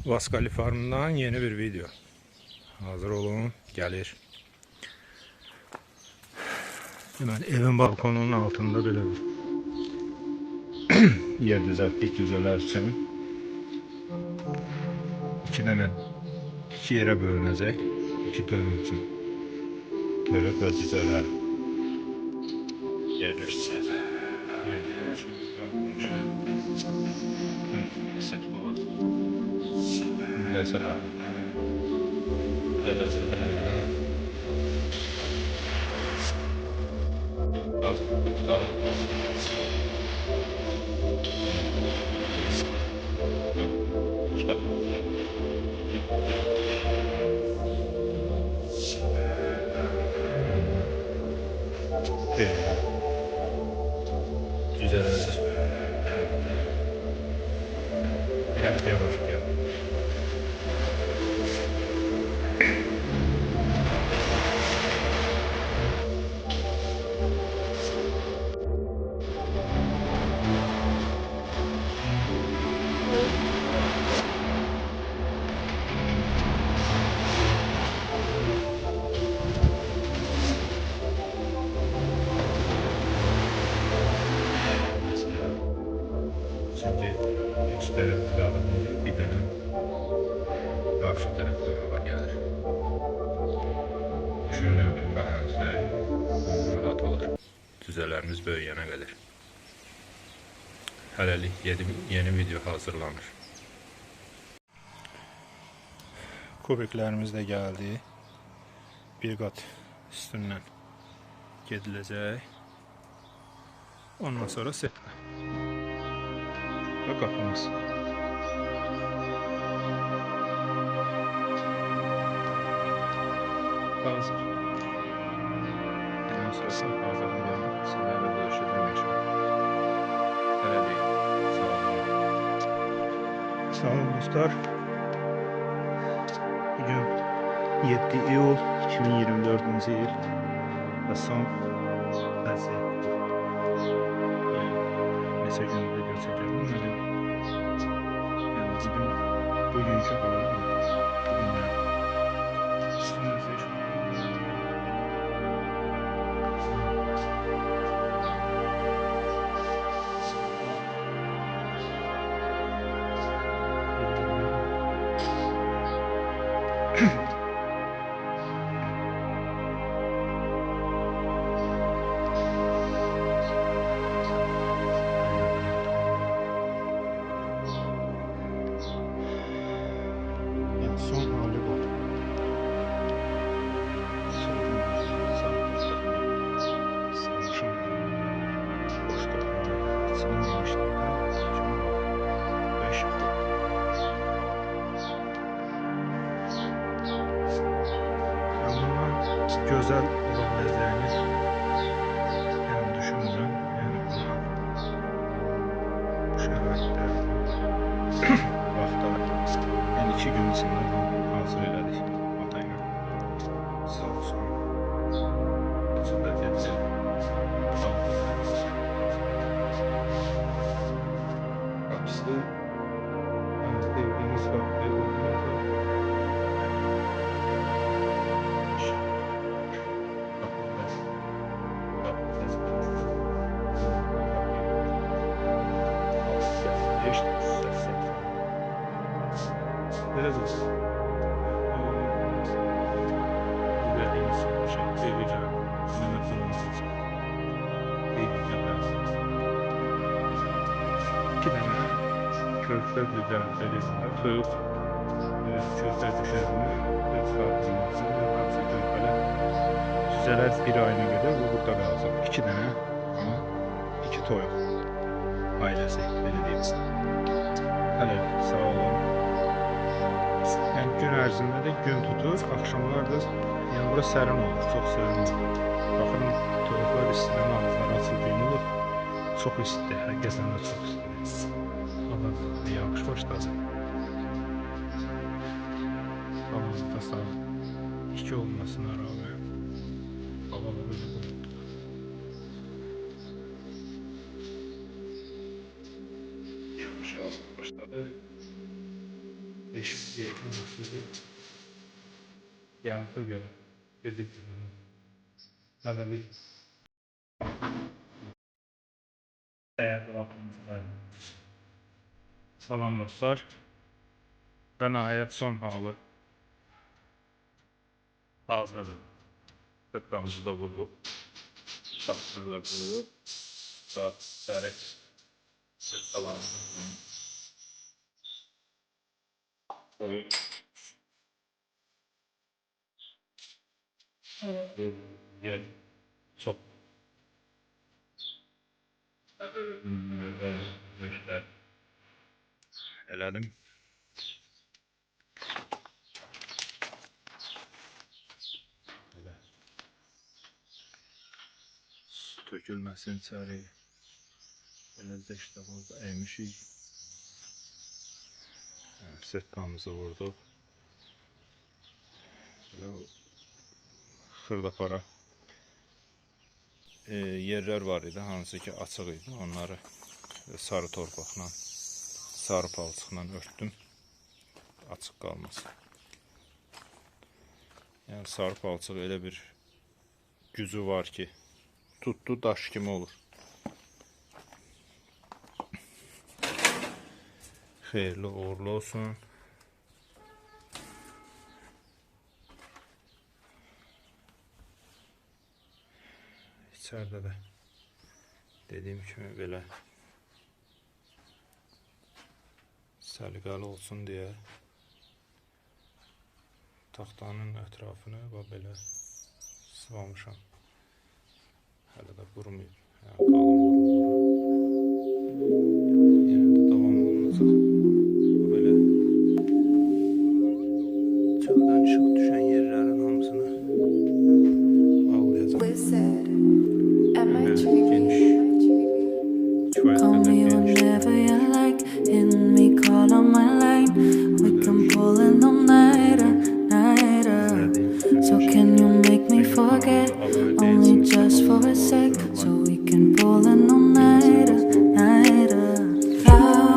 Vaskali Farm'dan yeni bir video. Hazır olun, gelir. Hemen evin balkonunun altında böyle yer düzelttik düzeler için. İki yere bölünecek. İki bölüm için. Böyle düzeler. Gelirse. Mesela. Düzelecek. Hep yavaş gel. Şimdi üç tarafı da bir dönem karşı tarafta hava gelir. Şöyle bir bahanesi rahat olur. Düzelerimiz böyüyene kadar. Hələlik yeni video hazırlanır. Kubiklərimiz də gəldi. Bir qat üstündən gediləcək. Ondan sonra setlə. Və qapımız. Hazır. Ondan sonra hazırlayan sizlərlə görüşəcəm. Hələlik. Sağ olun. Sağ olun dostlar. Bugün 7 iyul 2024 yıl ve son dersi. Neçə gün video çəkirdim. Yani bugünkü halim bugün üstümüzde şu an. Son hali bu. Güzel olabileceğini yani düşünürüm. Yani bu şəraittə vaxtda yani 2 gün içində hazır elədik atayla. Sağ olsun. İçində getsin. Qapısı. Sevdiğiniz kapıyı olduğunuzda biraz olsun. İlerlediğiniz şey vereceğim. Mehmet Zorlu'nun için. İki tane köfte düzenlerinde soğuk köfte düşürülmüş. Hepsi köfteler. Düzeler bir ayına kadar bu burada kalacak. İki tane ama iki toyuk ailesi belediyemiz. Hadi sağ olun. Yani gün ərzində də gün tutur, akşamlar da yani burası sərin olur, çox sərin olur. Baxın, toyuqlar istidən ağızları açılıb yumulur. Çox isti, həqiqətən də çox isti. Hava yağış başladı. Havamızda sağ iki olmasına rağmen havalar öyle bulundu. Yağış başladı. Eşitliğe yankı göre dedik. Nada bir değerli vaktimiz var. Salam dostlar. Ben nihayet son halı hazırladım. Tıklamızı da bulduk. Şapkını da bulduk. Saat işaret. Tıklamızı yer çok işte elədim. Elə tökülməsin içəri. Eləcə işte burada əymişik. Setkamızı vurduq. Xırdapara yerler var idi, hansı ki açıq idi. Onları sarı torpaqla, sarı palçıqla örtdüm. Açıq qalmasın. Yəni sarı palçıq elə bir gücü var ki, tutdu daş kimi olur. Xeyirli uğurlu olsun. İçeride de dediğim kimi belə səliqəli olsun diye taxtanın ətrafını belə sıvamışam. Hələ də qurmayıb. Yəni qalın yenə də davam olunacaq. Belə çöldən çıxıb düşən yerlərin hamısını ağlayacaq. Call me whenever you like, hit me, call on my line. We can pull in all nighter, nighter. So can you make me forget, only just for a sec? So we can pull in all nighter, nighter. I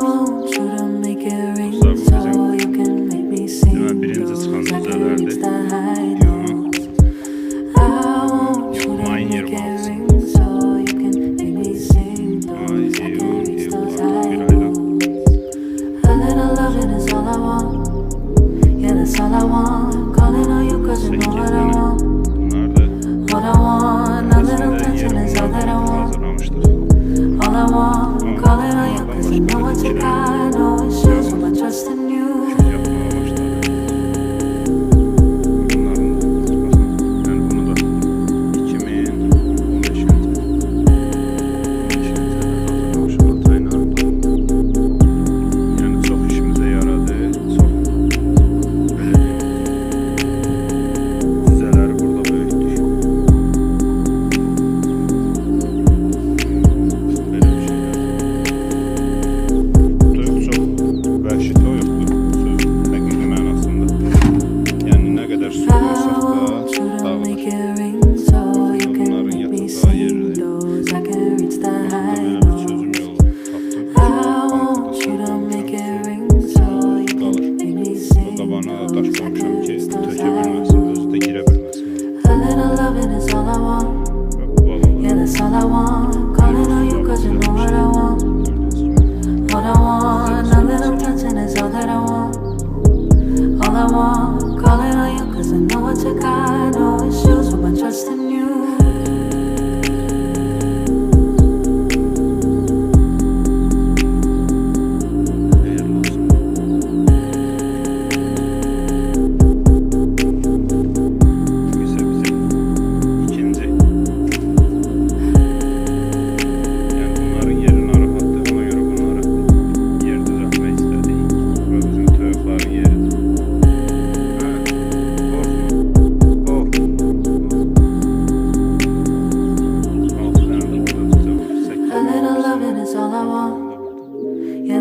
want you to make it ring, so you can make me sing those. I can reach the high notes. I want you to make it ring, so you can make me sing those. I can reach those high notes. A little loving is all I want. Yeah, that's all I want. Calling on you 'cause you know what I want. What I want, a little attention is all that I want. All I want, calling on you 'cause I know what you got. No issues with my trust in you.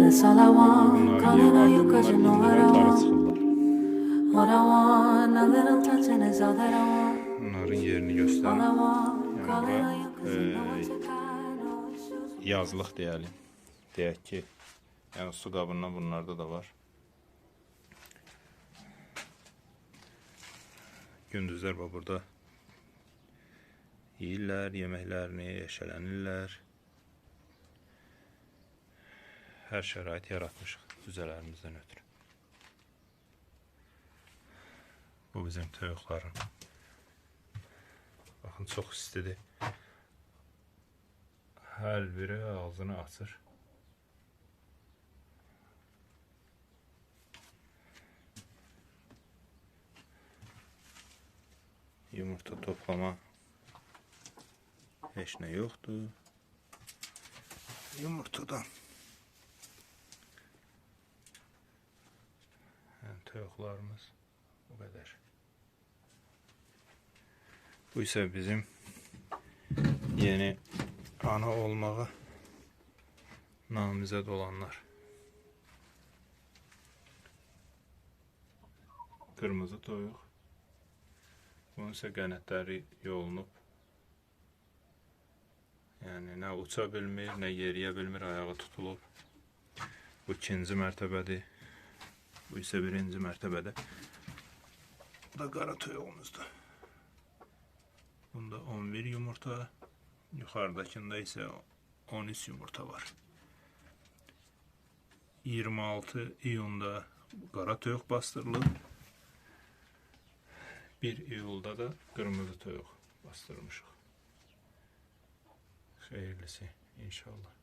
That's all I want. Calling on you 'cause you know what I want. What I want, a little touching is all that I want. Bunların yerini All I göstərin. want, calling on you 'cause you know what you got. No issues. Yazlıq deyəlim. Deyək ki, yəni su qabından bunlarda da var. gündüzlər bax burada yeyirlər yeməklərini, eşələnirlər. Hər şərait yaratmışıq düzələrimizdən ötürü. Bu bizim toyuqların. Baxın, çox istidir. Hər biri ağzını açır. Yumurta toplama heç nə yoxdur. Yumurtadan toyuqlarımız bu qədər. Bu isə bizim yeni ana olmağa namizəd olanlar. Qırmızı toyuq. Bunun isə qənətləri yolunub. Yəni nə uça bilmir, nə yeriyə bilmir, ayağı tutulub. Bu ikinci mərtəbədir. Bu isə birinci mərtəbədə. Bu da qara toyuğumuzdur. Bunda 11 yumurta, yuxarıdakında isə 13 yumurta var. 26 iyunda qara toyuq bastırılıb. 1 iyulda da qırmızı toyuq bastırmışıq. Xeyirlisi inşallah.